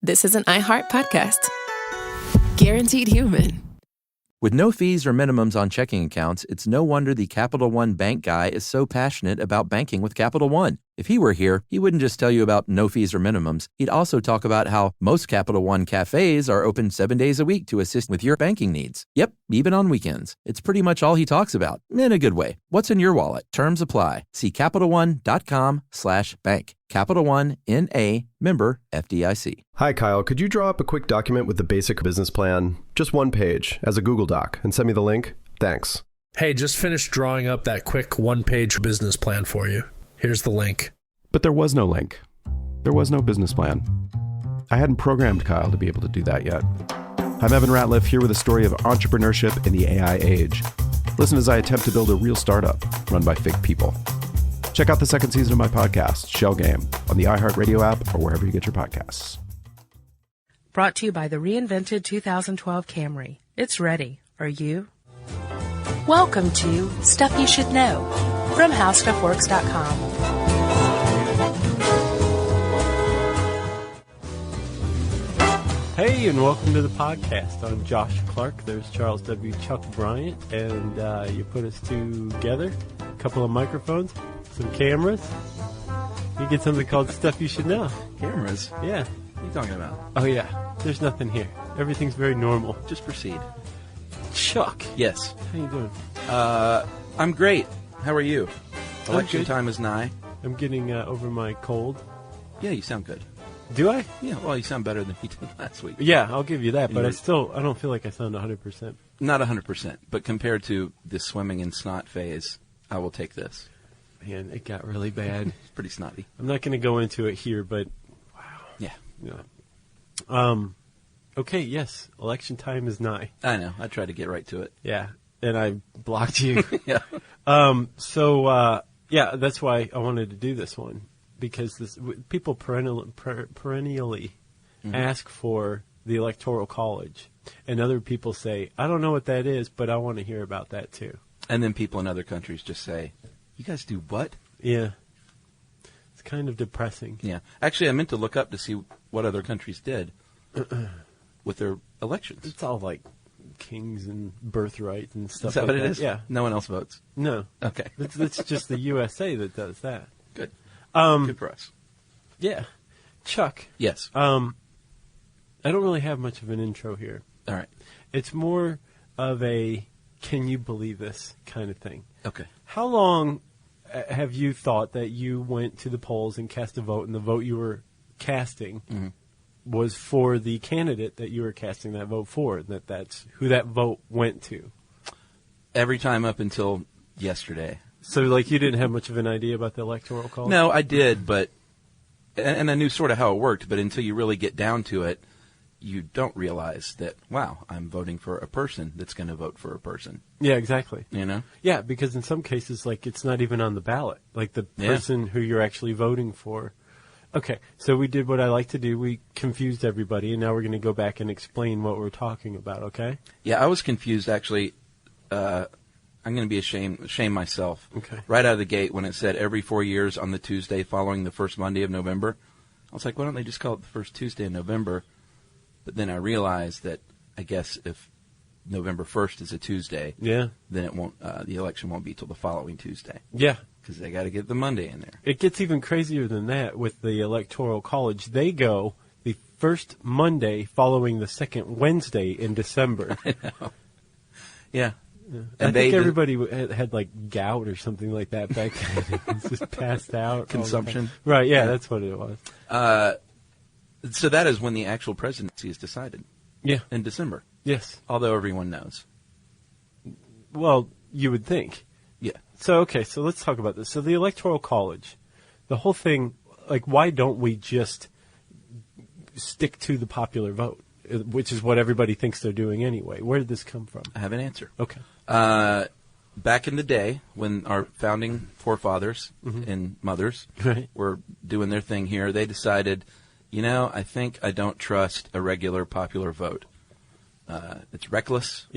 this is an iHeart podcast. Guaranteed human. With no fees or minimums on checking accounts, it's no wonder the Capital One bank guy is so passionate about banking with Capital One. If he were here, he wouldn't just tell you about no fees or minimums. He'd also talk about how most Capital One cafes are open 7 days a week to assist with your banking needs. Yep, even on weekends. It's pretty much all he talks about, in a good way. What's in your wallet? Terms apply. See CapitalOne.com/bank. Capital One, N.A., member FDIC. Hi, Kyle. Could you draw up a quick document with the basic business plan, just one page, as a Google Doc, and send me the link? Thanks. Hey, just finished drawing up that quick one-page business plan for you. Here's the link. But there was no link. There was no business plan. I hadn't programmed Kyle to be able to do that yet. I'm Evan Ratliff, here with a story of entrepreneurship in the AI age. Listen as I attempt to build a real startup run by fake people. Check out the second season of my podcast, Shell Game, on the iHeartRadio app or wherever you get your podcasts. Brought to you by the reinvented 2012 Camry. It's ready. Are you? Welcome to Stuff You Should Know from HowStuffWorks.com. Hey, and welcome to the podcast. I'm Josh Clark. There's Charles W. Chuck Bryant, and you put us together. A couple of microphones, some cameras. You get something called Stuff You Should Know. Cameras? Yeah. What are you talking about? Oh, yeah. There's nothing here. Everything's very normal. Just proceed. Chuck. Yes. How you doing? I'm great. How are you? Election time is nigh. I'm getting over my cold. Yeah, you sound good. Do I? Yeah, well, you sound better than you did last week. Yeah, I'll give you that, but I don't feel like I sound 100%. Not 100%, but compared to the swimming in snot phase, I will take this. Man, it got really bad. It's pretty snotty. I'm not going to go into it here, but wow. Yeah. Okay, yes, election time is nigh. I know. I tried to get right to it. Yeah, and I blocked you. Yeah. Yeah, that's why I wanted to do this one, because people perennially ask for the Electoral College, and other people say, I don't know what that is, but I want to hear about that too. And then people in other countries just say, you guys do what? Yeah. It's kind of depressing. Yeah. Actually, I meant to look up to see what other countries did with their elections. It's all like kings and birthright and stuff Is that like what it is? Yeah. No one else votes? No. Okay. It's just the USA that does that. Good. Good for us. Yeah. Chuck. Yes. I don't really have much of an intro here. All right. It's more of a can you believe this kind of thing. Okay. How long have you thought that you went to the polls and cast a vote, and the vote you were casting was for the candidate that you were casting that vote for, that's who that vote went to? Every time up until yesterday. So, like, you didn't have much of an idea about the Electoral College? No, I did, but and I knew sort of how it worked, but until you really get down to it, you don't realize that, wow, I'm voting for a person that's going to vote for a person. Yeah, exactly. You know? Yeah, because in some cases, like, it's not even on the ballot. Like, the person who you're actually voting for. Okay, so we did what I like to do. We confused everybody, and now we're going to go back and explain what we're talking about, okay? Yeah, I was confused, actually. I'm going to be shame myself. Okay. Right out of the gate when it said every 4 years on the Tuesday following the first Monday of November. I was like, why don't they just call it the first Tuesday in November? But then I realized that I guess if November 1st is a Tuesday, then it won't. The election won't be till the following Tuesday. Yeah. Because they got to get the Monday in there. It gets even crazier than that with the Electoral College. They go the first Monday following the second Wednesday in December. I know. Yeah. And I think everybody had like gout or something like that back then. It's just passed out. Consumption. Right, yeah, that's what it was. So that is when the actual presidency is decided. Yeah. In December. Yes. Although everyone knows. Well, you would think. Yeah. So, okay, so let's talk about this. So the Electoral College, the whole thing, like, why don't we just stick to the popular vote, which is what everybody thinks they're doing anyway? Where did this come from? I have an answer. Okay. Back in the day, when our founding forefathers and mothers were doing their thing here, they decided, I think I don't trust a regular popular vote. It's reckless,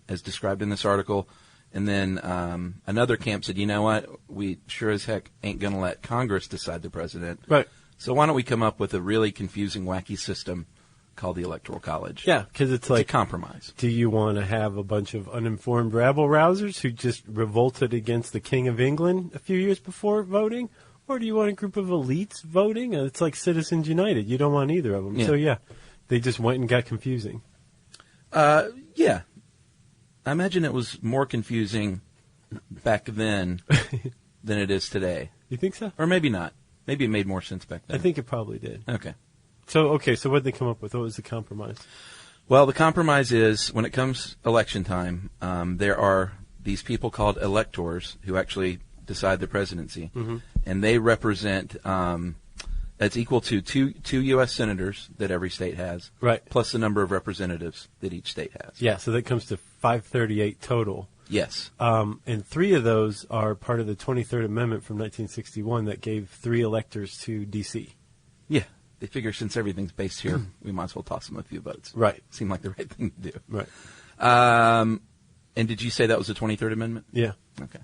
as described in this article. And then another camp said, you know what, we sure as heck ain't going to let Congress decide the president. Right. So why don't we come up with a really confusing, wacky system called the Electoral College. Yeah, because it's a like compromise. Do you want to have a bunch of uninformed rabble-rousers who just revolted against the King of England a few years before voting? Or do you want a group of elites voting? It's like Citizens United. You don't want either of them. Yeah. So, yeah, they just went and got confusing. Yeah. I imagine it was more confusing back then than it is today. You think so? Or maybe not. Maybe it made more sense back then. I think it probably did. Okay. So what did they come up with? What was the compromise? Well, the compromise is when it comes election time, there are these people called electors who actually decide the presidency, and they represent that's equal to two U.S. senators that every state has, Right. plus the number of representatives that each state has. Yeah, so that comes to 538 total. Yes. And 3 of those are part of the 23rd Amendment from 1961 that gave 3 electors to D.C. Yeah. They figure since everything's based here, we might as well toss them a few votes. Right. Seemed like the right thing to do. Right. And did you say that was the 23rd Amendment? Yeah. Okay.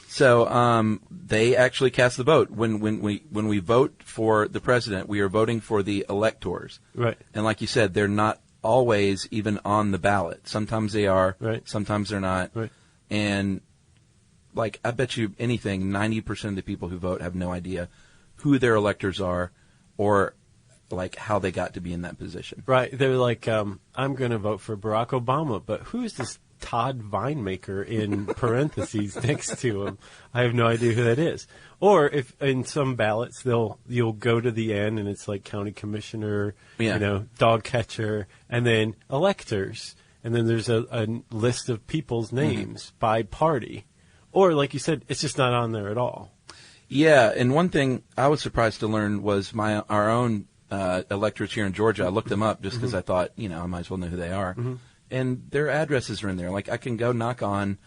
So they actually cast the vote. When we vote for the president, we are voting for the electors. Right. And like you said, they're not always even on the ballot. Sometimes they are. Right. Sometimes they're not. Right. And like I bet you anything, 90% of the people who vote have no idea who their electors are, or like how they got to be in that position. Right. They're like, I'm going to vote for Barack Obama, but who is this Todd Vinemaker in parentheses next to him? I have no idea who that is. Or if in some ballots you'll go to the end and it's like county commissioner, dog catcher, and then electors, and then there's a list of people's names by party. Or like you said, it's just not on there at all. Yeah, and one thing I was surprised to learn was our own electors here in Georgia. I looked them up just because I thought, I might as well know who they are. And their addresses are in there. Like, I can go knock on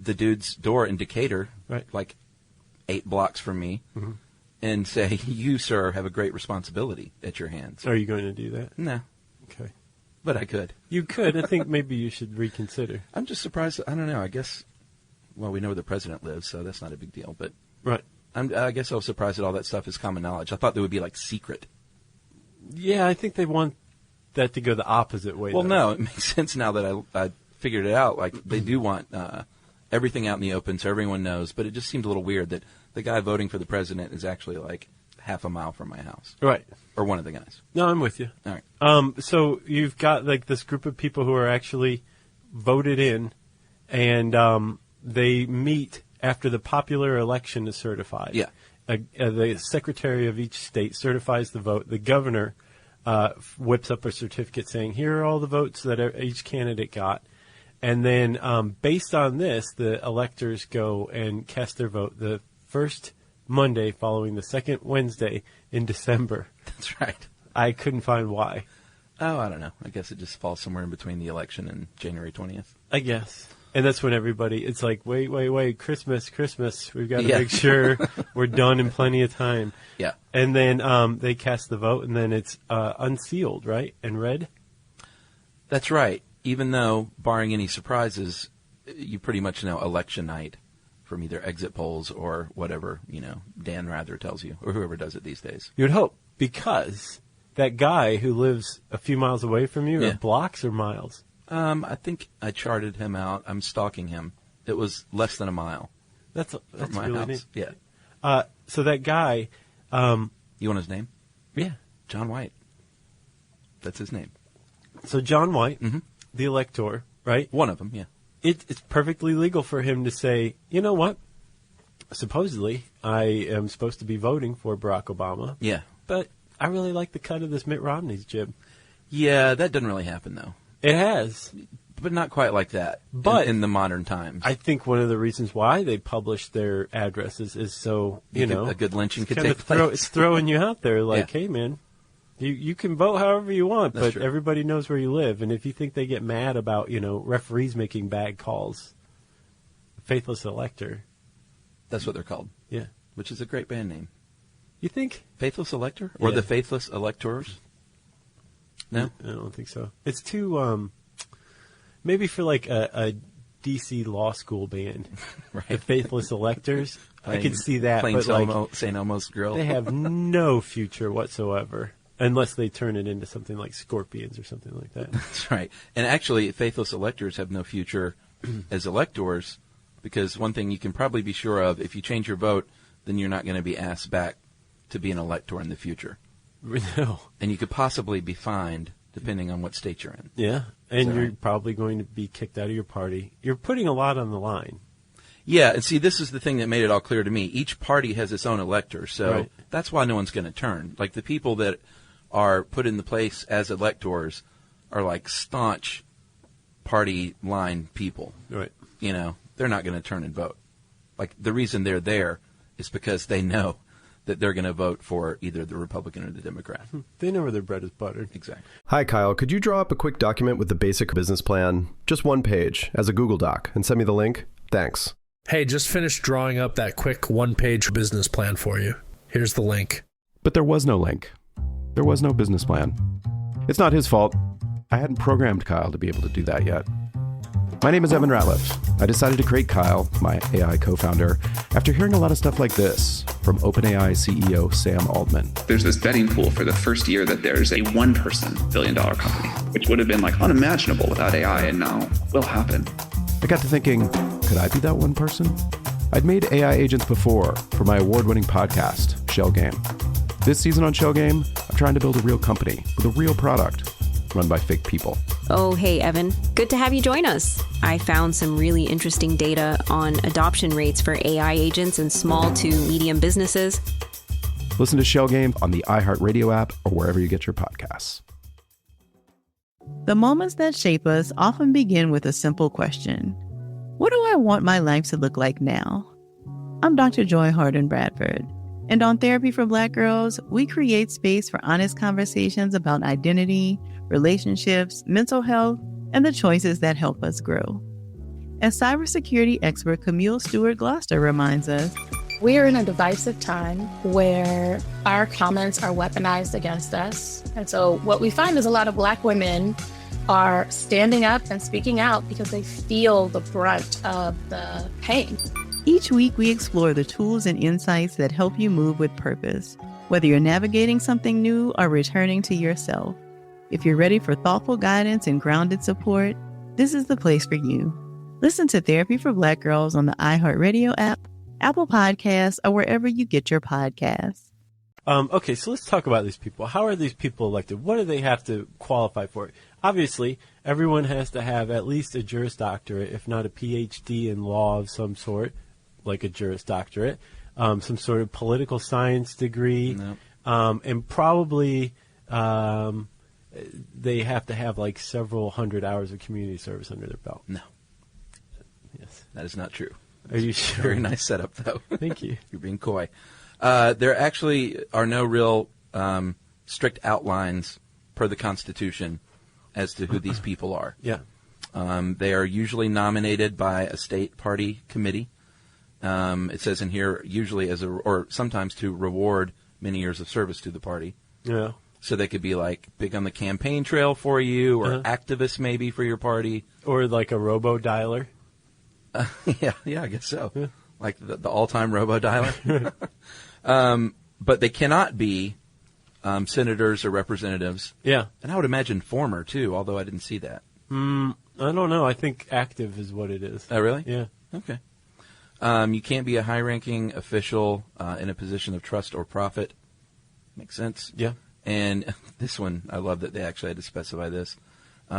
the dude's door in Decatur, right, like 8 blocks from me, and say, you, sir, have a great responsibility at your hands. Are you going to do that? No. Okay. But I could. You could. I think maybe you should reconsider. I'm just surprised. I don't know. I guess, well, we know where the president lives, so that's not a big deal. But right. I guess I was surprised that all that stuff is common knowledge. I thought they would be, like, secret. Yeah, I think they want that to go the opposite way. Well, though. no, it makes sense now that I figured it out. Like, they do want everything out in the open so everyone knows, but it just seemed a little weird that the guy voting for the president is actually, like, half a mile from my house. Right. Or one of the guys. No, I'm with you. All right. So you've got, like, this group of people who are actually voted in, and they meet after the popular election is certified. Yeah. The secretary of each state certifies the vote. The governor whips up a certificate saying, here are all the votes that each candidate got. And then based on this, the electors go and cast their vote the first Monday following the second Wednesday in December. That's right. I couldn't find why. Oh, I don't know. I guess it just falls somewhere in between the election and January 20th. I guess. And that's when everybody, it's like, wait, Christmas. We've got to make sure we're done in plenty of time. Yeah. And then they cast the vote, and then it's unsealed, right, and read? That's right. Even though, barring any surprises, you pretty much know election night from either exit polls or whatever, Dan Rather tells you, or whoever does it these days. You would hope, because that guy who lives a few miles away from you, Yeah. or blocks or miles? I think I charted him out. I'm stalking him. It was less than a mile That's from my really house. neat. Yeah. So that guy, You want his name? yeah. John White. That's his name. So John White, the elector, right? One of them, yeah. It's perfectly legal for him to say, you know what? Supposedly, I am supposed to be voting for Barack Obama, Yeah. but I really like the cut of this Mitt Romney's jib. Yeah, that doesn't really happen, though. It has. But not quite like that But in the modern times. I think one of the reasons why they publish their addresses is so, a good lynching could kind take of place. it's throwing you out there like, Yeah. hey, man, you can vote however you want, That's but true. everybody knows where you live. And if you think they get mad about, referees making bad calls, faithless elector. That's what they're called, Yeah. which is a great band name. You think? Faithless Elector? Or Yeah. the Faithless Electors? No? I don't think so. It's too, maybe for like a DC law school band, Right. the Faithless Electors. I Playing- could see that, Playing but like St. Elmo's Grill. they have no future whatsoever. Unless they turn it into something like scorpions or something like that. That's right. And actually, faithless electors have no future as electors, because one thing you can probably be sure of, if you change your vote, then you're not going to be asked back to be an elector in the future. No. And you could possibly be fined, depending on what state you're in. Yeah, and you're right? probably going to be kicked out of your party. You're putting a lot on the line. Yeah, and see, this is the thing that made it all clear to me. Each party has its own elector, so Right. that's why no one's going to turn. Like, the people that are put in the place as electors are like staunch party line people. Right. You know, they're not going to turn and vote. Like, the reason they're there is because they know that they're going to vote for either the Republican or the Democrat. They know where their bread is buttered. Exactly. Hi, Kyle. Could you draw up a quick document with the basic business plan, just one page, as a Google Doc, and send me the link? Thanks. Hey, just finished drawing up that quick one-page business plan for you. Here's the link. But there was no link. There was no business plan. It's not his fault. I hadn't programmed Kyle to be able to do that yet. My name is Evan Ratliff. I decided to create Kyle, my AI co-founder, after hearing a lot of stuff like this from OpenAI CEO Sam Altman. There's this betting pool for the first year that there's a one-person billion-dollar company, which would have been like unimaginable without AI, and now will happen. I got to thinking, could I be that one person? I'd made AI agents before for my award-winning podcast, Shell Game. This season on Shell Game, I'm trying to build a real company with a real product run by fake people. Oh, hey, Evan. Good to have you join us. I found some really interesting data on adoption rates for AI agents in small to medium businesses. Listen to Shell Game on the iHeartRadio app or wherever you get your podcasts. The moments that shape us often begin with a simple question. What do I want my life to look like now? I'm Dr. Joy Harden Bradford, and on Therapy for Black Girls, we create space for honest conversations about identity, relationships, mental health, and the choices that help us grow. As cybersecurity expert Camille Stewart-Gloucester reminds us, we are in a divisive time where our comments are weaponized against us. And so what we find is a lot of Black women are standing up and speaking out because they feel the brunt of the pain. Each week we explore the tools and insights that help you move with purpose, whether you're navigating something new or returning to yourself. If you're ready for thoughtful guidance and grounded support, this is the place for you. Listen to Therapy for Black Girls on the iHeartRadio app, Apple Podcasts, or wherever you get your podcasts. Okay, so let's talk about these people. How are these people elected? What do they have to qualify for? Obviously, everyone has to have at least a Juris Doctorate, if not a PhD in law of some sort, like a Juris Doctorate, some sort of political science degree, and probably they have to have like several hundred hours of community service under their belt. No. Yes. That is not true. Are you sure? Very nice setup, though. Thank you. You're being coy. There actually are no real strict outlines per the Constitution as to who these people are. Yeah. They are usually nominated by a state party committee. It says in here, usually or sometimes to reward many years of service to the party. Yeah. So they could be like big on the campaign trail for you, or activists maybe for your party. Or like a robo-dialer. Yeah, I guess so. Yeah. Like the all-time robo-dialer. But they cannot be senators or representatives. Yeah. And I would imagine former, too, although I didn't see that. I don't know. I think active is what it is. Oh, really? Yeah. Okay. You can't be a high-ranking official in a position of trust or profit. Makes sense. Yeah. And this one, I love that they actually had to specify this.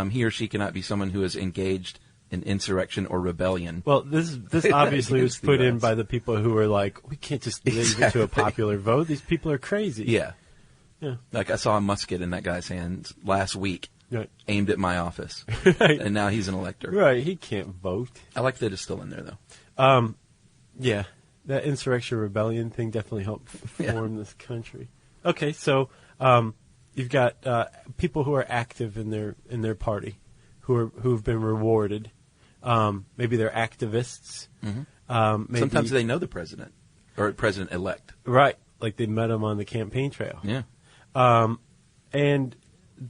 He or she cannot be someone who is engaged in insurrection or rebellion. Well, this obviously was put in by the people who were like, we can't just leave it to a popular vote. These people are crazy. Yeah. Yeah. Like I saw a musket in that guy's hands last week, right, aimed at my office. Right. And now he's an elector. Right. He can't vote. I like that it's still in there, though. Yeah. That insurrection rebellion thing definitely helped form this country. Okay, so you've got people who are active in their party, who've been rewarded. Maybe they're activists. Mm-hmm. Maybe, sometimes they know the president or president-elect. Right, like they met him on the campaign trail. Yeah. And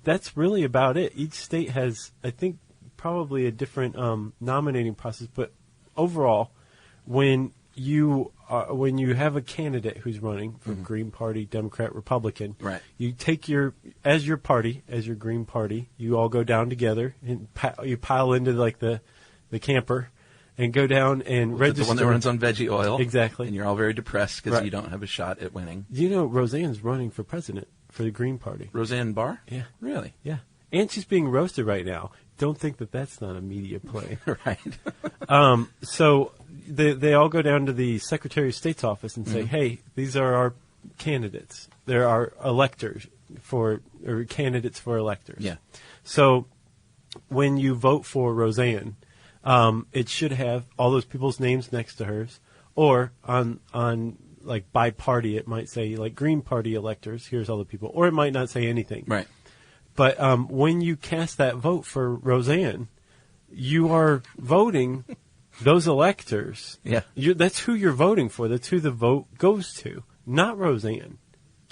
that's really about it. Each state has, I think, probably a different nominating process, but overall, when when you have a candidate who's running for Green Party, Democrat, Republican, Right. you take your Green Party, you all go down together and you pile into like the camper and go down and register. The one that runs on veggie oil. Exactly. And you're all very depressed because Right. you don't have a shot at winning. You know, Roseanne's running for president for the Green Party. Roseanne Barr? Yeah. Really? Yeah. And she's being roasted right now. Don't think that that's not a media play. Right. So they all go down to the Secretary of State's office and say, hey, these are our candidates. There are electors or candidates for electors. Yeah. So when you vote for Roseanne, it should have all those people's names next to hers, or on like by party, it might say like Green Party electors. Here's all the people, or it might not say anything. Right. But when you cast that vote for Roseanne, you are voting those electors. Yeah. That's who you're voting for. That's who the vote goes to, not Roseanne.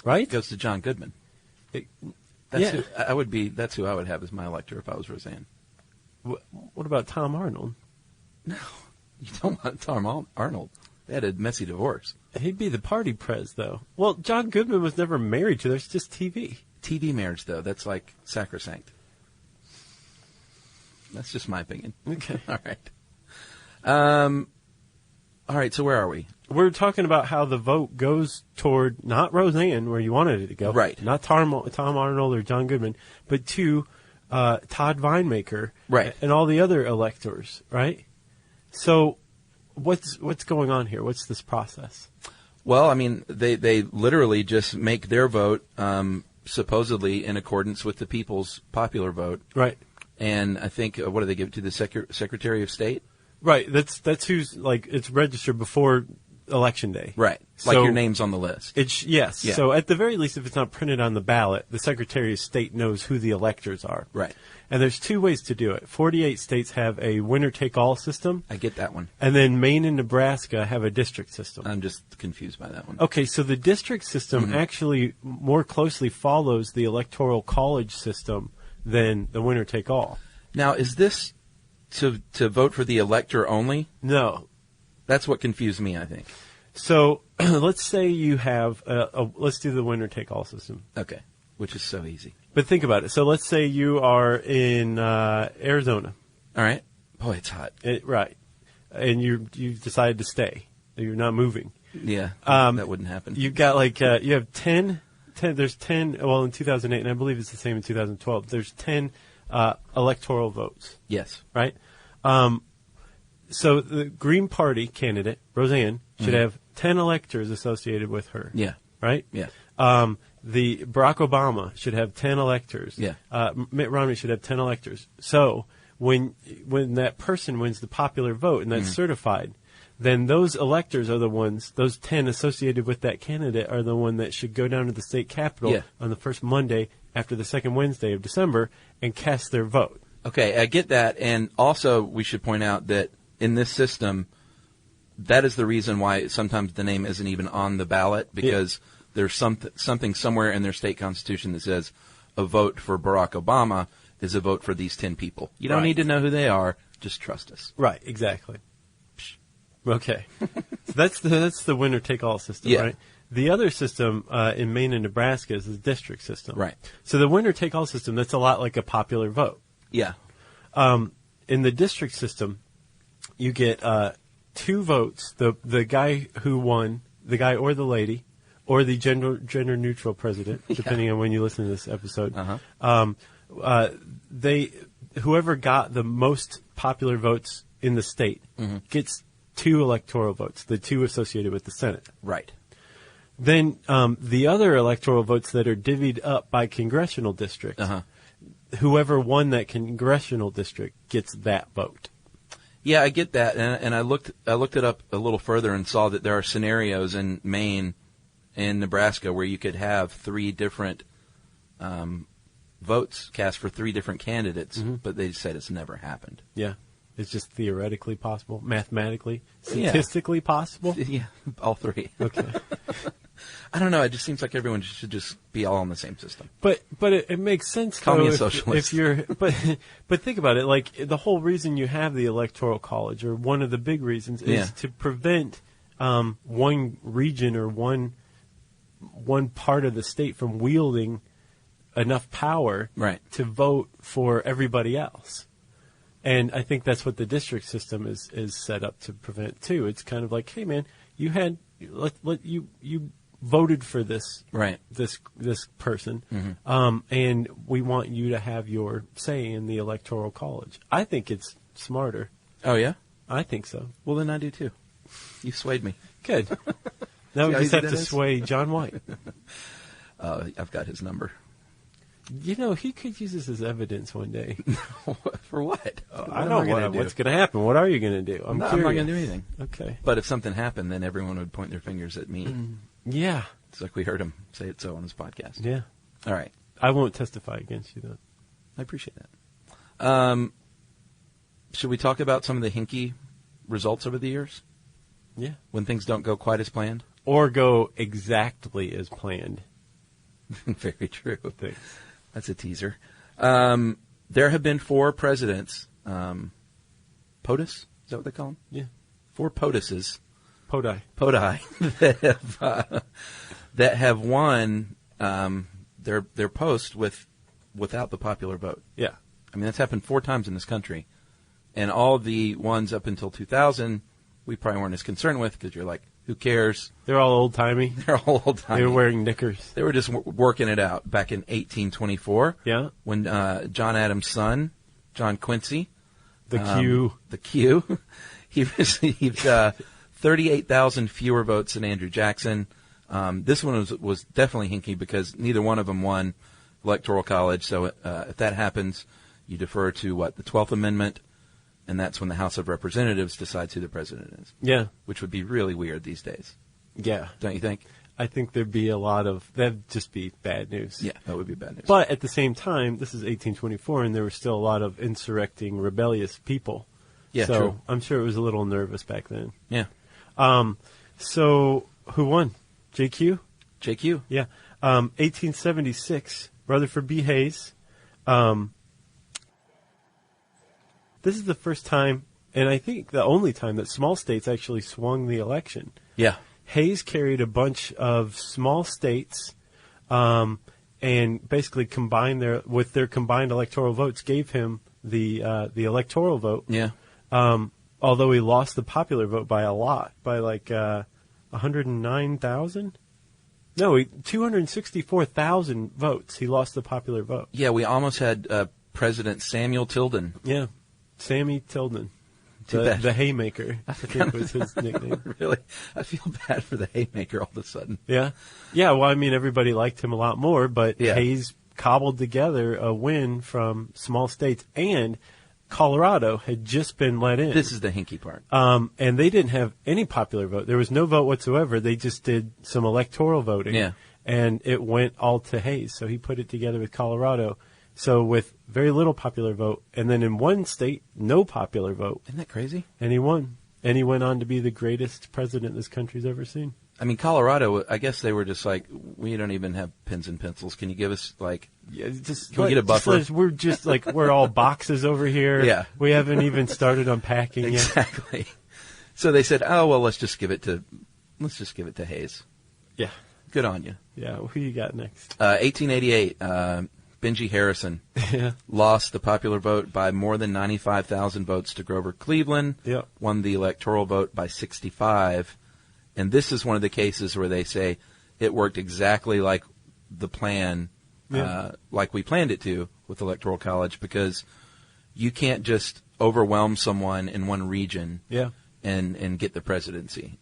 Right? It goes to John Goodman. Yeah. That's who I would have as my elector if I was Roseanne. What about Tom Arnold? No, you don't want Tom Arnold. They had a messy divorce. He'd be the party prez, though. Well, John Goodman was never married to her. It's just TV. TV marriage, though, that's like sacrosanct. That's just my opinion. Okay. All right. All right, so where are we? We're talking about how the vote goes toward not Roseanne, where you wanted it to go. Right. Not Tom Arnold or John Goodman, but to Todd Vinemaker. Right. And all the other electors, right? So what's going on here? What's this process? Well, I mean, they literally just make their vote supposedly in accordance with the people's popular vote. Right. And I think, what do they give it to, the Secretary of State? Right. That's who's, like, it's registered before Election Day. Right. Like your name's on the list. Yes. Yeah. So at the very least, if it's not printed on the ballot, the Secretary of State knows who the electors are. Right. And there's two ways to do it. 48 states have a winner-take-all system. I get that one. And then Maine and Nebraska have a district system. I'm just confused by that one. Okay, so the district system actually more closely follows the Electoral College system than the winner-take-all. Now, is this to vote for the elector only? No. That's what confused me, I think. So let's say you have let's do the winner-take-all system. Okay, which is so easy. But think about it. So let's say you are in Arizona. All right. Boy, it's hot. Right. And you've decided to stay. You're not moving. Yeah, that wouldn't happen. You've got like, you have 10, there's 10, well, in 2008, and I believe it's the same in 2012, there's 10 electoral votes. Yes. Right? So the Green Party candidate, Roseanne, should have 10 electors associated with her. Yeah. Right? Yeah. The Barack Obama should have 10 electors. Yeah. Mitt Romney should have 10 electors. So when that person wins the popular vote and that's certified, then those electors are the ones, those 10 associated with that candidate are the one that should go down to the state capitol on the first Monday after the second Wednesday of December and cast their vote. Okay, I get that. And also we should point out that in this system, that is the reason why sometimes the name isn't even on the ballot, because there's something somewhere in their state constitution that says a vote for Barack Obama is a vote for these 10 people. You don't need to know who they are. Just trust us. Right, exactly. Okay. So that's the winner-take-all system, right? The other system in Maine and Nebraska is the district system. Right. So the winner-take-all system, that's a lot like a popular vote. Yeah. In the district system, you get 2 votes. The guy who won, the guy or the lady, or the gender neutral president, depending on when you listen to this episode. Whoever got the most popular votes in the state gets 2 electoral votes, the 2 associated with the Senate. Right. Then the other electoral votes that are divvied up by congressional district, whoever won that congressional district gets that vote. Yeah, I get that, and I looked it up a little further and saw that there are scenarios in Maine and Nebraska where you could have 3 different votes cast for 3 different candidates, but they said it's never happened. Yeah, it's just theoretically possible, mathematically, statistically possible. Yeah, all 3. Okay. I don't know. It just seems like everyone should just be all on the same system. But it makes sense. Call me a if socialist. But think about it. Like the whole reason you have the Electoral College, or one of the big reasons, is to prevent one region or one part of the state from wielding enough power to vote for everybody else. And I think that's what the district system is set up to prevent too. It's kind of like, hey man, you voted for this this person, and we want you to have your say in the Electoral College. I think it's smarter. Oh yeah, I think so. Well, then I do too. You swayed me. Good. Now we just have to sway John White. I've got his number. You know, he could use this as evidence one day. For what? I don't know what's going to happen. What are you going to do? I'm not going to do anything. Okay. But if something happened, then everyone would point their fingers at me. Yeah. It's like we heard him say it so on his podcast. Yeah. All right. I won't testify against you, though. I appreciate that. Should we talk about some of the hinky results over the years? Yeah. When things don't go quite as planned? Or go exactly as planned. Very true. Thanks. That's a teaser. There have been 4 presidents. POTUS? Is that what they call them? Yeah. 4 POTUSes. Podi that have won their post without the popular vote. Yeah. I mean, that's happened 4 times in this country. And all the ones up until 2000, we probably weren't as concerned with because you're like, who cares? They're all old-timey. They're all old-timey. They were wearing knickers. They were just working it out back in 1824. Yeah. When John Adams' son, John Quincy. The Q. He received 38,000 fewer votes than Andrew Jackson. This one was definitely hinky because neither one of them won Electoral College. So if that happens, you defer to the 12th Amendment. And that's when the House of Representatives decides who the president is. Yeah. Which would be really weird these days. Yeah. Don't you think? I think there'd be that'd just be bad news. Yeah, that would be bad news. But at the same time, this is 1824, and there were still a lot of insurrecting, rebellious people. Yeah, so true. I'm sure it was a little nervous back then. Yeah. So who won? JQ? JQ. Yeah. 1876, Rutherford B. Hayes. This is the first time, and I think the only time, that small states actually swung the election. Yeah. Hayes carried a bunch of small states, and basically combined their combined electoral votes, gave him the electoral vote. Yeah. Although he lost the popular vote by a lot, by 109,000. No, 264,000 votes. He lost the popular vote. Yeah, we almost had President Samuel Tilden. Yeah. Sammy Tilden, Too bad. the Haymaker, I think was his nickname. Really? I feel bad for the Haymaker all of a sudden. Yeah. Yeah, well, I mean, everybody liked him a lot more, but Hayes cobbled together a win from small states, and Colorado had just been let in. This is the hinky part. And they didn't have any popular vote. There was no vote whatsoever. They just did some electoral voting. Yeah. And it went all to Hayes, so he put it together with Colorado. So with very little popular vote, and then in one state, no popular vote. Isn't that crazy? And he won. And he went on to be the greatest president this country's ever seen. I mean, Colorado, I guess they were just like, we don't even have pens and pencils. Can you give us, can we get a buffer? We're just we're all boxes over here. Yeah. We haven't even started unpacking yet. Exactly. So they said, oh, well, let's just give it to Hayes. Yeah. Good on you. Yeah. Who you got next? 1888, Benji Harrison lost the popular vote by more than 95,000 votes to Grover Cleveland, won the electoral vote by 65. And this is one of the cases where they say it worked exactly like the plan, like we planned it to with Electoral College, because you can't just overwhelm someone in one region and get the presidency.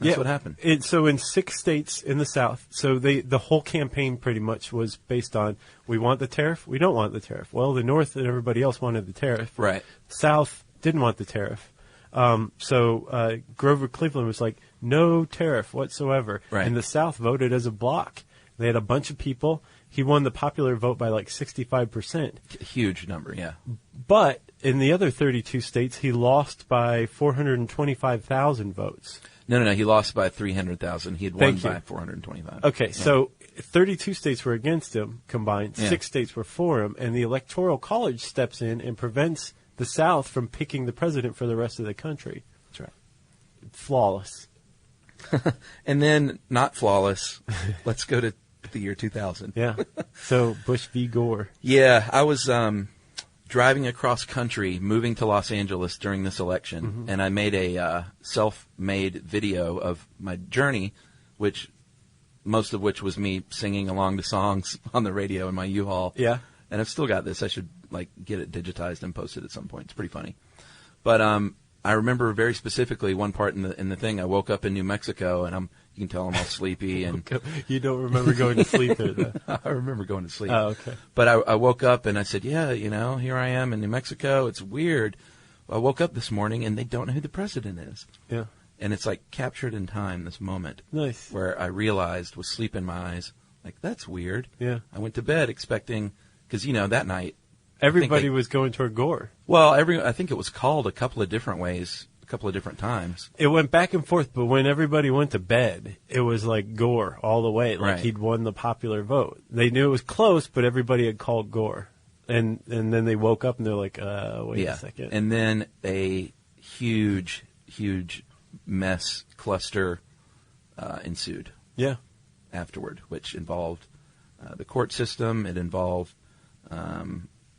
That's what happened. So in 6 states in the South, so the whole campaign pretty much was based on, we want the tariff, we don't want the tariff. Well, the North and everybody else wanted the tariff. Right. South didn't want the tariff. So Grover Cleveland was like, no tariff whatsoever. Right. And the South voted as a block. They had a bunch of people. He won the popular vote by 65%. Huge number, yeah. But in the other 32 states, he lost by 425,000 votes. No. He lost by 300,000. He had won by 425. Okay, so 32 states were against him combined. 6 states were for him, and the Electoral College steps in and prevents the South from picking the president for the rest of the country. That's right. flawless. And then, not flawless, let's go to the year 2000. Yeah. So Bush v. Gore. Yeah, I was driving across country, moving to Los Angeles during this election, and I made a self-made video of my journey, most of which was me singing along to songs on the radio in my U-Haul. Yeah. And I've still got this. I should get it digitized and post it at some point. It's pretty funny. But I remember very specifically one part in the thing. I woke up in New Mexico, and you can tell I'm all sleepy. And You don't remember going to sleep there, though? I remember going to sleep. Oh, okay. But I woke up and I said, yeah, here I am in New Mexico. It's weird. I woke up this morning and they don't know who the president is. Yeah. And it's like captured in time, this moment. Nice. Where I realized with sleep in my eyes, that's weird. Yeah. I went to bed expecting, because, that night. Everybody was going toward Gore. Well, I think it was called a couple of different ways, a couple of different times. It went back and forth, but when everybody went to bed, it was like Gore all the way. Like he'd won the popular vote. They knew it was close, but everybody had called Gore. And then they woke up and they're like, wait a second. And then a huge, huge mess cluster ensued. Yeah. Afterward, which involved the court system. It involved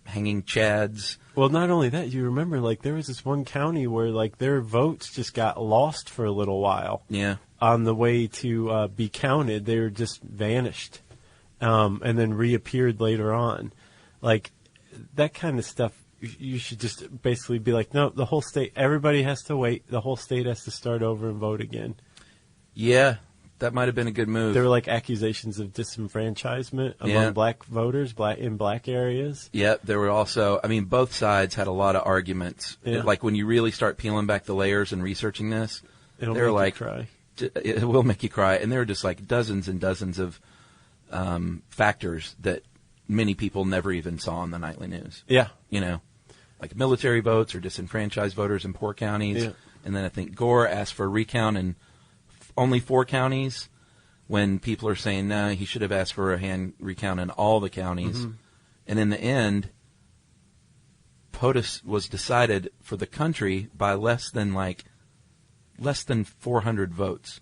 hanging chads. Well, not only that, you remember, there was this one county where, their votes just got lost for a little while. Yeah. On the way to be counted, they were just vanished, and then reappeared later on. That kind of stuff, you should just basically be like, no, the whole state, everybody has to wait. The whole state has to start over and vote again. Yeah. That might have been a good move. There were accusations of disenfranchisement among black voters, in black areas. Yeah, there were also, both sides had a lot of arguments. Yeah. When you really start peeling back the layers and researching this, It'll make you cry. It will make you cry. And there were just dozens and dozens of factors that many people never even saw on the nightly news. Yeah. Military votes or disenfranchised voters in poor counties. Yeah. And then I think Gore asked for a recount in only 4 counties, when people are saying, no, he should have asked for a hand recount in all the counties. Mm-hmm. And in the end, POTUS was decided for the country by less than 400 votes.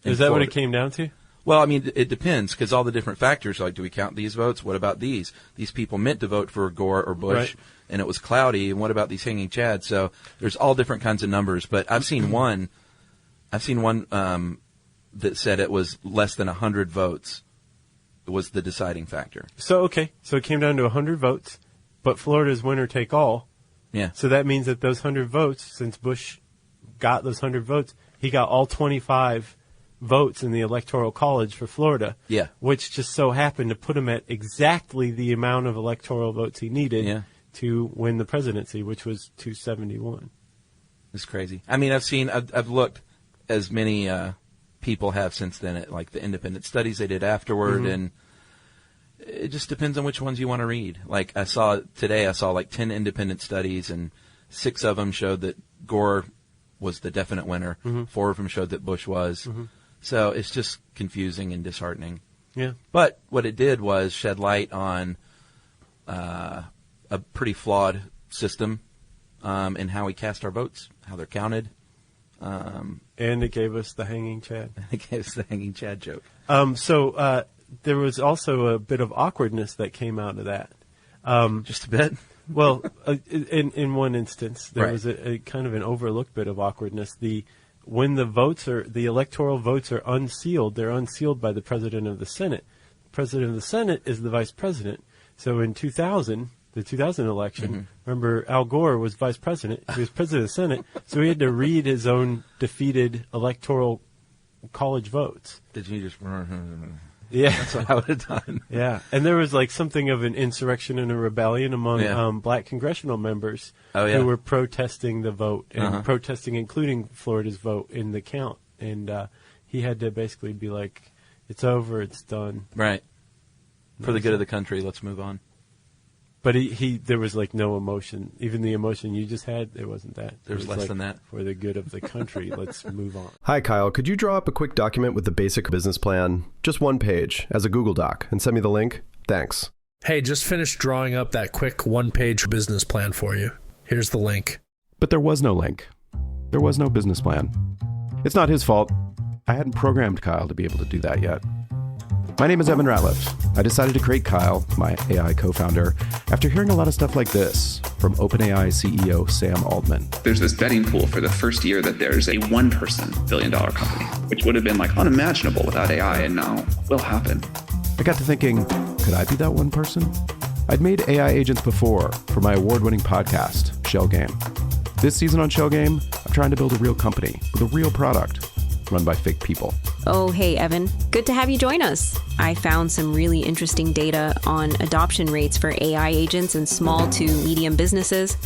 Is that what it came down to? Well, it depends, because all the different factors, do we count these votes? What about these? These people meant to vote for Gore or Bush, and it was cloudy. And what about these hanging chads? So there's all different kinds of numbers. But I've seen one that said it was less than 100 votes was the deciding factor. So it came down to 100 votes, but Florida's winner take all. Yeah. So that means that those 100 votes, since Bush got those 100 votes, he got all 25 votes in the Electoral College for Florida. Yeah. Which just so happened to put him at exactly the amount of electoral votes he needed to win the presidency, which was 271. It's crazy. I've looked, as many people have since then, at the independent studies they did afterward, and it just depends on which ones you want to read. I saw 10 independent studies, and 6 of them showed that Gore was the definite winner. 4 of them showed that Bush was. So it's just confusing and disheartening. Yeah. But what it did was shed light on a pretty flawed system in how we cast our votes, how they're counted. And it gave us the hanging chad. It gave us the hanging chad joke. So there was also a bit of awkwardness that came out of that. Just a bit? Well, in one instance, there was a kind of an overlooked bit of awkwardness. When the electoral votes are unsealed, they're unsealed by the President of the Senate. The President of the Senate is the Vice President. So in 2000, the 2000 election, remember Al Gore was Vice President. He was President of the Senate, so he had to read his own defeated Electoral College votes. Did you just... Yeah. That's what I would have done. Yeah. And there was something of an insurrection and a rebellion among black congressional members who were protesting the vote and protesting, including Florida's vote in the count. And he had to basically be like, it's over, it's done. Right. For the good of the country, let's move on. But there was no emotion. Even the emotion you just had, there wasn't that. There was less than that. For the good of the country, let's move on. Hi, Kyle. Could you draw up a quick document with the basic business plan, just 1 page, as a Google Doc, and send me the link? Thanks. Hey, just finished drawing up that quick 1-page business plan for you. Here's the link. But there was no link. There was no business plan. It's not his fault. I hadn't programmed Kyle to be able to do that yet. My name is Evan Ratliff. I decided to create Kyle, my AI co-founder, after hearing a lot of stuff like this from OpenAI CEO Sam Altman. There's this betting pool for the first year that there's a one-person billion-dollar company, which would have been like unimaginable without AI, and now will happen. I got to thinking, could I be that one person? I'd made AI agents before for my award-winning podcast, Shell Game. This season on Shell Game, I'm trying to build a real company with a real product run by fake people. Oh, hey, Evan. Good to have you join us. I found some really interesting data on adoption rates for AI agents in small to medium businesses.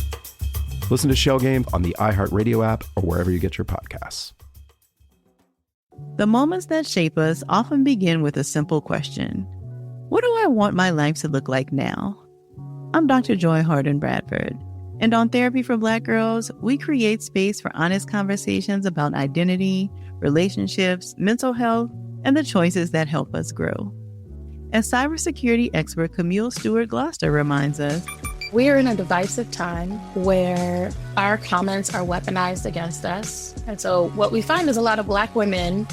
Listen to Shell Game on the iHeartRadio app or wherever you get your podcasts. The moments that shape us often begin with a simple question. What do I want my life to look like now? I'm Dr. Joy Harden Bradford, and on Therapy for Black Girls, we create space for honest conversations about identity, relationships, mental health, and the choices that help us grow. As cybersecurity expert Camille Stewart-Gloucester reminds us, We are in a divisive time where our comments are weaponized against us. And so what we find is a lot of Black women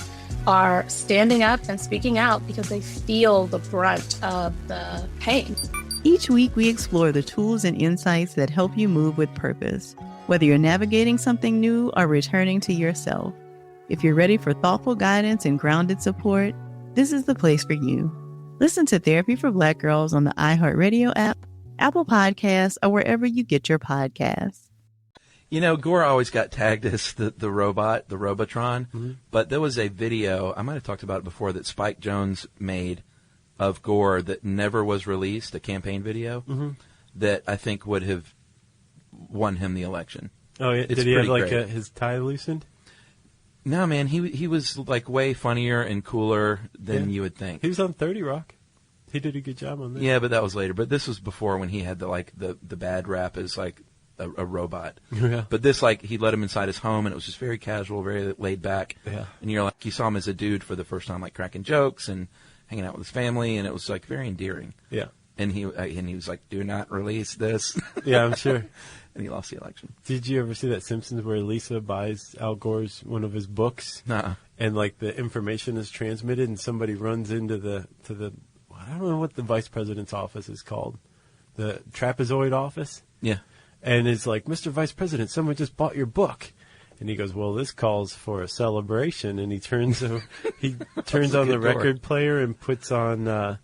are standing up and speaking out because they feel the brunt of the pain. Each week we explore the tools and insights that help you move with purpose, whether you're navigating something new or returning to yourself. If you're ready for thoughtful guidance and grounded support, this is the place for you. Listen to Therapy for Black Girls on the iHeartRadio app, Apple Podcasts, or wherever you get your podcasts. You know, Gore always got tagged as the robot, the Robotron, but there was a video, I might have talked about it before, that Spike Jonze made of Gore that never was released, a campaign video, that I think would have won him the election. Oh, yeah. It's Did he have pretty like great. his tie loosened? No, man, he was like way funnier and cooler than you would think. He was on 30 Rock. He did a good job on that. Yeah, but that was later. But this was before when he had the bad rap as like a robot. Yeah. But this, like, he let him inside his home, and it was just very casual, very laid back. Yeah. And you're like, you saw him as a dude for the first time, like cracking jokes and hanging out with his family, and it was like very endearing. Yeah. And he was like, "Do not release this." Yeah, I'm sure. And he lost the election. Did you ever see that Simpsons where Lisa buys Al Gore's one of his books? Nuh-uh. And like the information is transmitted, and somebody runs into the I don't know what the vice president's office is called, the trapezoid office. Yeah. And it's like, Mr. Vice President, someone just bought your book. And he goes, well, this calls for a celebration. And he turns on the record player and puts on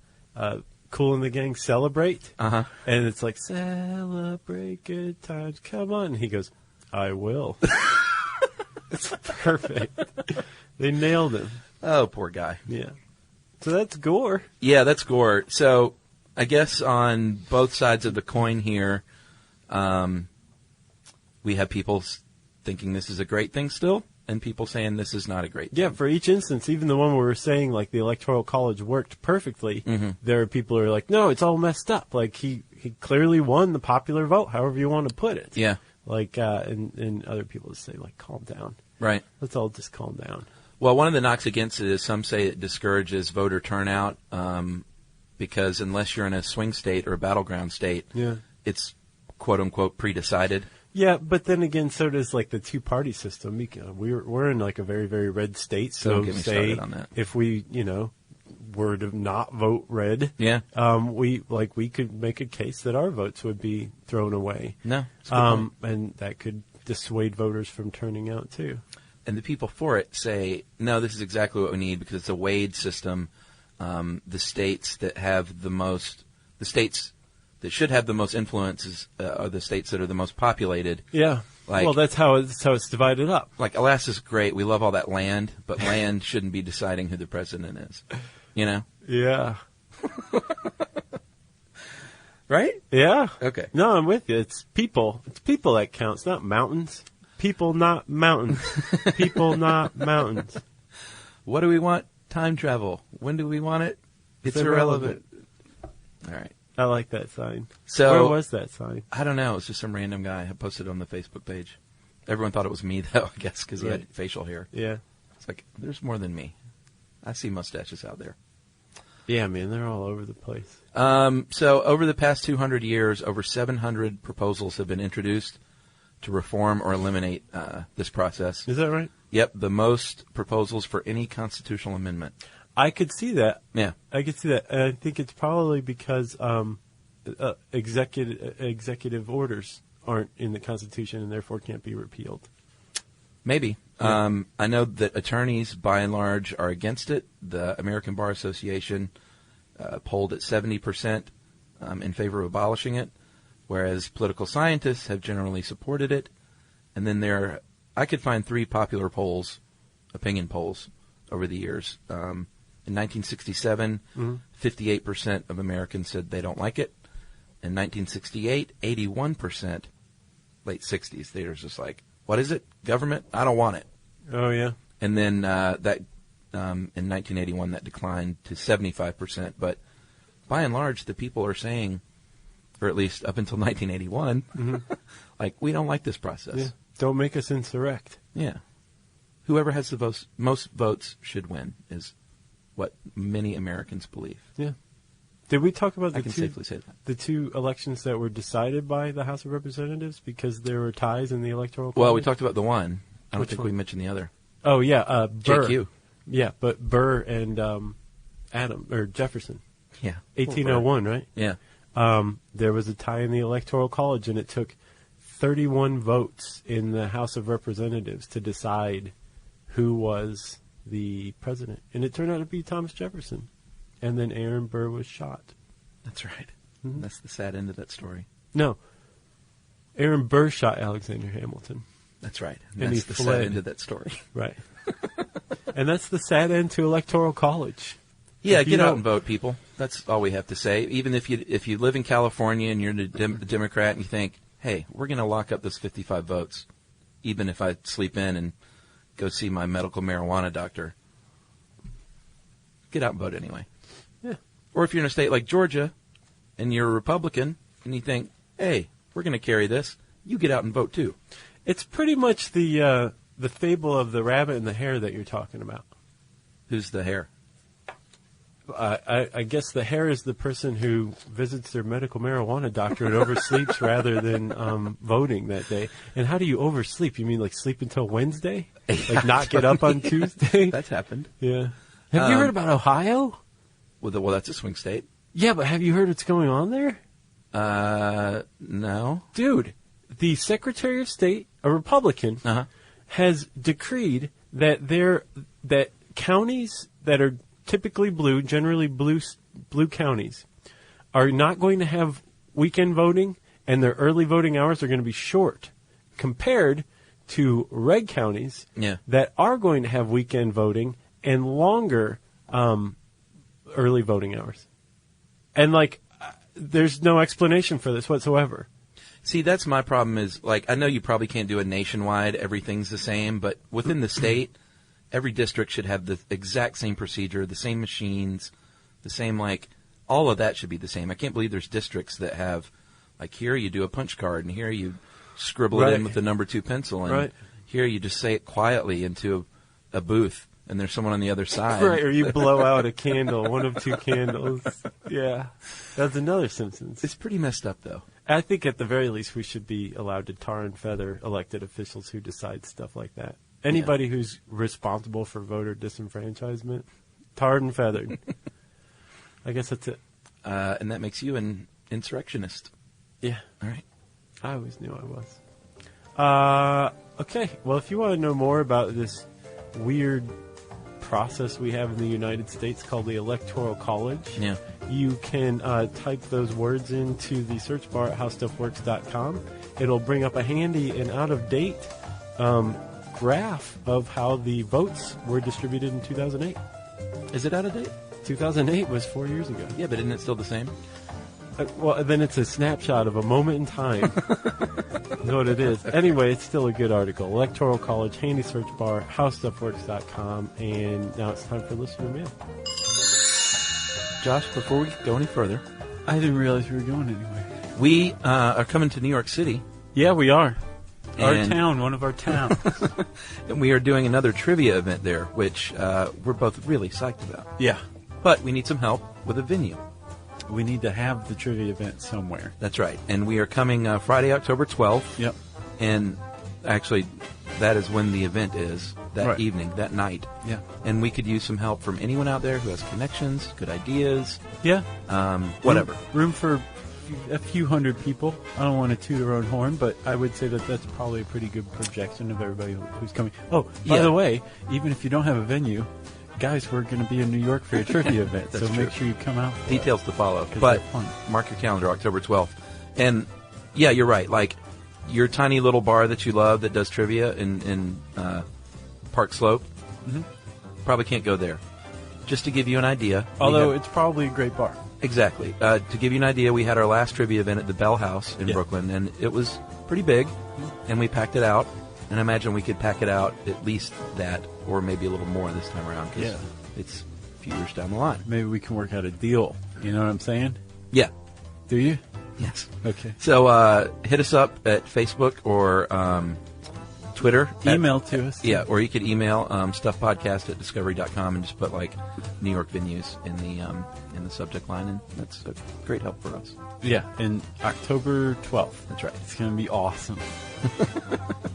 Kool and the Gang Celebrate. Uh-huh. And it's like, celebrate good times, come on. And he goes, I will. It's perfect. They nailed him. Oh, poor guy. Yeah. So that's Gore. Yeah, that's Gore. So I guess on both sides of the coin here, we have people thinking this is a great thing still, and people saying this is not a great thing. Yeah, for each instance, even the one where we're saying like the Electoral College worked perfectly, there are people who are like, no, it's all messed up. Like he clearly won the popular vote, however you want to put it. Yeah. Like, and other people just say like, calm down. Right. Let's all just calm down. Well, one of the knocks against it is some say it discourages voter turnout because unless you're in a swing state or a battleground state, it's quote-unquote pre-decided. Yeah, but then again, so does like the two-party system. We're in like a very, very red state. So Don't get me say started on that. if we, were to not vote red, we could make a case that our votes would be thrown away. No, that's a good point. And that could dissuade voters from turning out too. And the people for it say, no, this is exactly what we need because it's a Wade system. The states that have the states that should have the most influences are the states that are the most populated. Yeah. Like, well, that's how it's divided up. Like Alaska's great. We love all that land, but land shouldn't be deciding who the president is. You know? Yeah. Right? Yeah. Okay. No, I'm with you. It's people. It's people that counts, not mountains. People, not mountains. People, not mountains. What do we want? Time travel. When do we want it? It's irrelevant. All right. I like that sign. So, where was that sign? I don't know. It was just some random guy. I posted it on the Facebook page. Everyone thought it was me, though, I guess, because he had facial hair. Yeah. It's like, there's more than me. I see mustaches out there. Yeah, man, they're all over the place. So over the past 200 years, over 700 proposals have been introduced to reform or eliminate this process. Is that right? Yep, the most proposals for any constitutional amendment. I could see that. Yeah. I could see that. And I think it's probably because executive orders aren't in the Constitution and therefore can't be repealed. Maybe. Yeah. I know that attorneys, by and large, are against it. The American Bar Association polled at 70% in favor of abolishing it, whereas political scientists have generally supported it. And then I could find 3 popular polls, opinion polls, over the years. In 1967, 58% of Americans said they don't like it. In 1968, 81%, late 60s, they were just like, what is it? Government? I don't want it. Oh, yeah. And then in 1981, that declined to 75%. But by and large, the people are saying, or at least up until 1981, like, we don't like this process. Yeah. Don't make us insurrect. Yeah. Whoever has the most votes should win is what many Americans believe. Yeah. Did we talk about safely say that. The 2 elections that were decided by the House of Representatives because there were ties in the Electoral College? Well, we talked about the one. I don't Which think one? we mentioned the other. Oh, yeah. Burr. JQ. Yeah, but Burr and Jefferson. Yeah. 1801, right? Yeah. There was a tie in the Electoral College, and it took 31 votes in the House of Representatives to decide who was the president. And it turned out to be Thomas Jefferson. And then Aaron Burr was shot. That's right. Mm-hmm. That's the sad end of that story. No. Aaron Burr shot Alexander Hamilton. That's right. And that's the sad end of that story. Right. And that's the sad end to Electoral College. Yeah, get out and vote, people. That's all we have to say. Even if you live in California and you're a Democrat and you think, hey, we're going to lock up those 55 votes, even if I sleep in and go see my medical marijuana doctor, get out and vote anyway. Yeah. Or if you're in a state like Georgia and you're a Republican and you think, hey, we're going to carry this, you get out and vote too. It's pretty much the fable of the rabbit and the hare that you're talking about. Who's the hare? I guess the hare is the person who visits their medical marijuana doctor and oversleeps rather than voting that day. And how do you oversleep? You mean like sleep until Wednesday? Like not get up on Tuesday? That's happened. Yeah. Have you heard about Ohio? Well, that's a swing state. Yeah, but have you heard what's going on there? No. Dude, the Secretary of State, a Republican, has decreed that counties that are typically blue, generally blue counties, are not going to have weekend voting, and their early voting hours are going to be short compared to red counties that are going to have weekend voting and longer early voting hours. And, there's no explanation for this whatsoever. See, that's my problem is, I know you probably can't do it nationwide, everything's the same, but within the state, every district should have the exact same procedure, the same machines, the same, all of that should be the same. I can't believe there's districts that have, here you do a punch card, and here you scribble it in with the number 2 pencil, and here you just say it quietly into a booth, and there's someone on the other side. Right, or you blow out a candle, one of 2 candles. Yeah. That's another Simpsons. It's pretty messed up, though. I think at the very least we should be allowed to tar and feather elected officials who decide stuff like that. Anybody who's responsible for voter disenfranchisement, tarred and feathered. I guess that's it. And that makes you an insurrectionist. Yeah. All right. I always knew I was. Okay. Well, if you want to know more about this weird process we have in the United States called the Electoral College, you can type those words into the search bar at howstuffworks.com. It'll bring up a handy and out-of-date graph of how the votes were distributed in 2008. Is it out of date? 2008 was 4 years ago. Yeah, but isn't it still the same? Well, then it's a snapshot of a moment in time. Is what it is. Anyway, it's still a good article. Electoral College, handy search bar, howstuffworks.com, and now it's time for listener mail. Josh, before we go any further, I didn't realize we were going anywhere. We are coming to New York City. Yeah, we are. Our town, one of our towns. And we are doing another trivia event there, which we're both really psyched about. Yeah. But we need some help with a venue. We need to have the trivia event somewhere. That's right. And we are coming Friday, October 12th. Yep. And actually, that is when the event is, that evening, that night. Yeah. And we could use some help from anyone out there who has connections, good ideas. Yeah. Whatever. Room for a few hundred people. I don't want to toot our own horn, but I would say that that's probably a pretty good projection of everybody who's coming. Oh, by the way, even if you don't have a venue, guys, we're going to be in New York for a trivia event, so make sure you come out. Details to follow. But mark your calendar, October 12th. And, yeah, you're right. Like, your tiny little bar that you love that does trivia in Park Slope, probably can't go there. Just to give you an idea. Although it's probably a great bar. Exactly. To give you an idea, we had our last trivia event at the Bell House in Brooklyn, and it was pretty big, and we packed it out. And I imagine we could pack it out at least that, or maybe a little more this time around, because it's a few years down the line. Maybe we can work out a deal. You know what I'm saying? Yeah. Do you? Yes. Okay. So hit us up at Facebook or Twitter. Email to us. Yeah, or you could email stuffpodcast@discovery.com and just put like New York venues in the subject line, and that's a great help for us. Yeah, and October 12th. That's right. It's going to be awesome.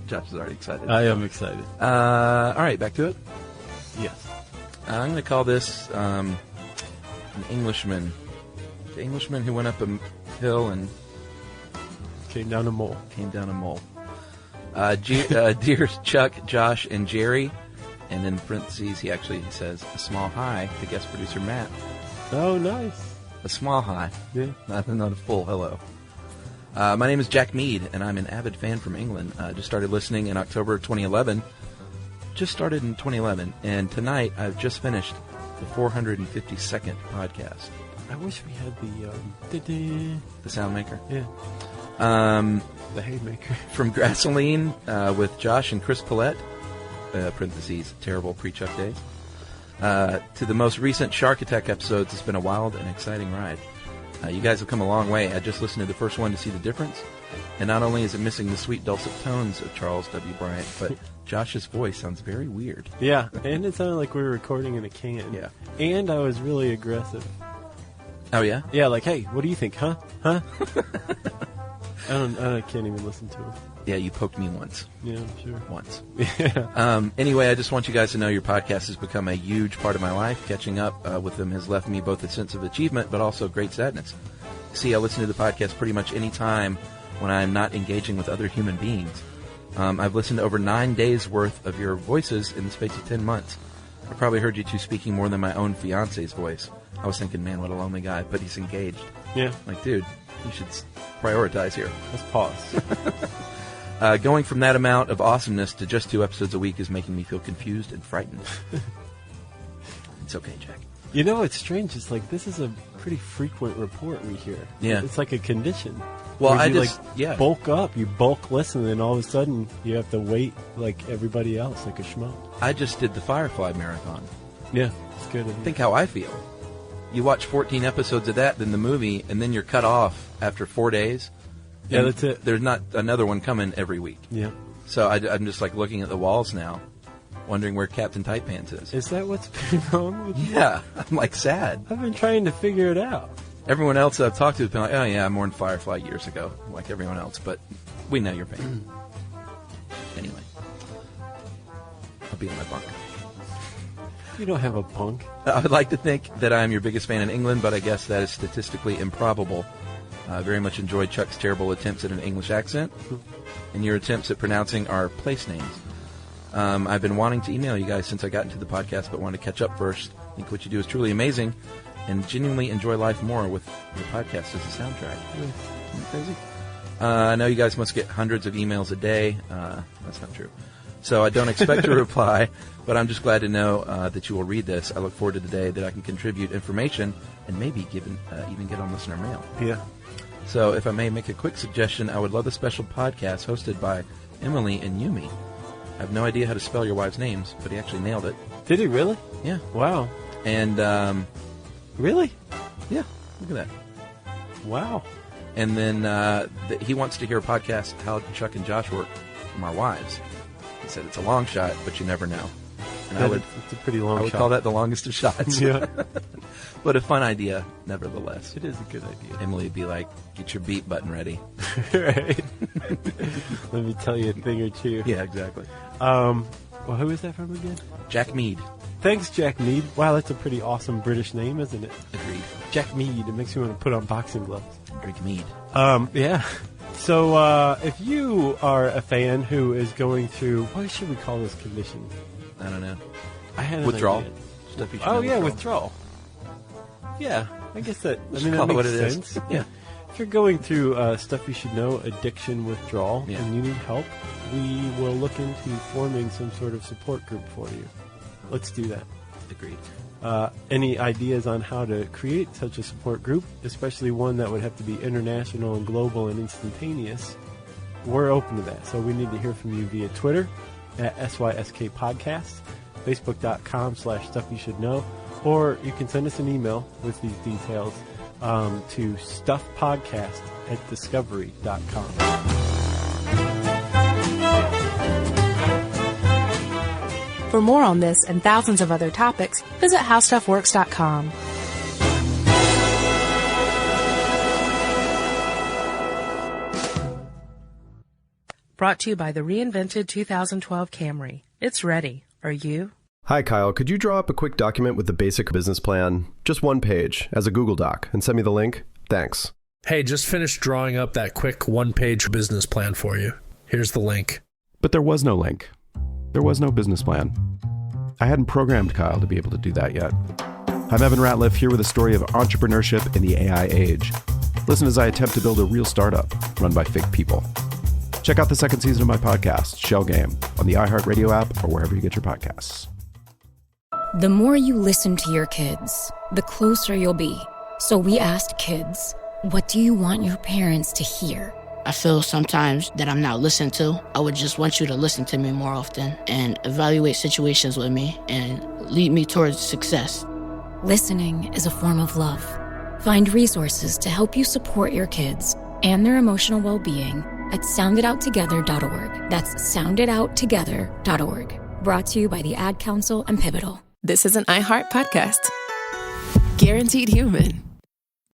Josh is already excited. I am excited. All right, back to it? Yes. I'm going to call this an Englishman. The Englishman who went up a hill and came down a mole. Dear Chuck, Josh, and Jerry, and in parentheses he says a small hi to guest producer Matt. Oh, nice. A small hi. Yeah. Not a full hello. My name is Jack Mead, and I'm an avid fan from England. Just started listening in October 2011. Just started in 2011, and tonight I've just finished the 452nd podcast. I wish we had the sound maker. Yeah. The haymaker. From Grassoline with Josh and Chris Paulette, parentheses, terrible pre-Chuck days, to the most recent Shark Attack episodes. It's been a wild and exciting ride. You guys have come a long way. I just listened to the first one to see the difference. And not only is it missing the sweet dulcet tones of Charles W. Bryant, but Josh's voice sounds very weird. Yeah, and it sounded like we were recording in a can. Yeah. And I was really aggressive. Oh, yeah? Yeah, like, hey, what do you think, huh? I can't even listen to him. Yeah, you poked me once. Yeah, sure. Once. Yeah. Anyway, I just want you guys to know your podcast has become a huge part of my life. Catching up with them has left me both a sense of achievement, but also great sadness. See, I listen to the podcast pretty much any time when I'm not engaging with other human beings. I've listened to over 9 days' worth of your voices in the space of 10 months. I probably heard you two speaking more than my own fiance's voice. I was thinking, man, what a lonely guy, but he's engaged. Yeah. Like, dude, you should prioritize here. Let's pause. Going from that amount of awesomeness to just 2 episodes a week is making me feel confused and frightened. It's okay, Jack. You know, it's strange. It's like this is a pretty frequent report we hear. Yeah. It's like a condition. Well, I just bulk up. You bulk listen, and all of a sudden you have to wait like everybody else, like a schmo. I just did the Firefly marathon. Yeah, it's good. Think how I feel. You watch 14 episodes of that, then the movie, and then you're cut off after 4 days. Yeah, that's it. There's not another one coming every week. Yeah. So I'm just like looking at the walls now, wondering where Captain Tight Pants is. Is that what's been wrong with you? Yeah, I'm like sad. I've been trying to figure it out. Everyone else that I've talked to has been like, oh yeah, I'm more in Firefly years ago, like everyone else, but we know your pain. Anyway, I'll be in my bunk. You don't have a bunk. I would like to think that I'm your biggest fan in England, but I guess that is statistically improbable. I very much enjoyed Chuck's terrible attempts at an English accent and your attempts at pronouncing our place names. I've been wanting to email you guys since I got into the podcast, but wanted to catch up first. I think what you do is truly amazing and genuinely enjoy life more with the podcast as a soundtrack. Isn't that crazy? I know you guys must get hundreds of emails a day. That's not true. So I don't expect to reply, but I'm just glad to know that you will read this. I look forward to the day that I can contribute information and maybe even get on listener mail. Yeah. So if I may make a quick suggestion, I would love a special podcast hosted by Emily and Yumi. I have no idea how to spell your wives' names, but he actually nailed it. Did he really? Yeah. Wow. And really? Yeah. Look at that. Wow. And then he wants to hear a podcast how Chuck and Josh work from our wives. He said it's a long shot, but you never know. And it's a pretty long shot. I would call that the longest of shots. Yeah. But a fun idea, nevertheless. It is a good idea. Emily would be like, get your beat button ready. Right. Let me tell you a thing or two. Yeah, exactly. Well, who is that from again? Jack Mead. Thanks, Jack Mead. Wow, that's a pretty awesome British name, isn't it? Agreed. Jack Mead. It makes me want to put on boxing gloves. Drink mead. Yeah. So, if you are a fan who is going through, what should we call this condition? I don't know. I had an Withdrawal. idea. Stuff you should know, withdrawal. Yeah, I guess that. Just that call it makes what it sense. is. Yeah. If you're going through stuff you should know, addiction, withdrawal, Yeah. and you need help, we will look into forming some sort of support group for you. Let's do that. Agreed. Any ideas on how to create such a support group, especially one that would have to be international and global and instantaneous? We're open to that. So we need to hear from you via Twitter at SYSK Podcast, Facebook.com/StuffYouShouldKnow, or you can send us an email with these details to stuffpodcast@discovery.com. For more on this and thousands of other topics, visit howstuffworks.com. Brought to you by the reinvented 2012 Camry. It's ready. Are you? Hi, Kyle. Could you draw up a quick document with the basic business plan? Just one page, as a Google Doc, and send me the link? Thanks. Hey, just finished drawing up that quick one-page business plan for you. Here's the link. But there was no link. There was no business plan. I hadn't programmed Kyle to be able to do that yet. I'm Evan Ratliff, here with a story of entrepreneurship in the AI age. Listen as I attempt to build a real startup run by fake people. Check out the second season of my podcast, Shell Game, on the iHeartRadio app or wherever you get your podcasts. The more you listen to your kids, the closer you'll be. So we asked kids, what do you want your parents to hear? I feel sometimes that I'm not listened to. I would just want you to listen to me more often and evaluate situations with me and lead me towards success. Listening is a form of love. Find resources to help you support your kids and their emotional well-being at sounditouttogether.org. That's sounditouttogether.org. Brought to you by the Ad Council and Pivotal. This is an iHeart podcast. Guaranteed human.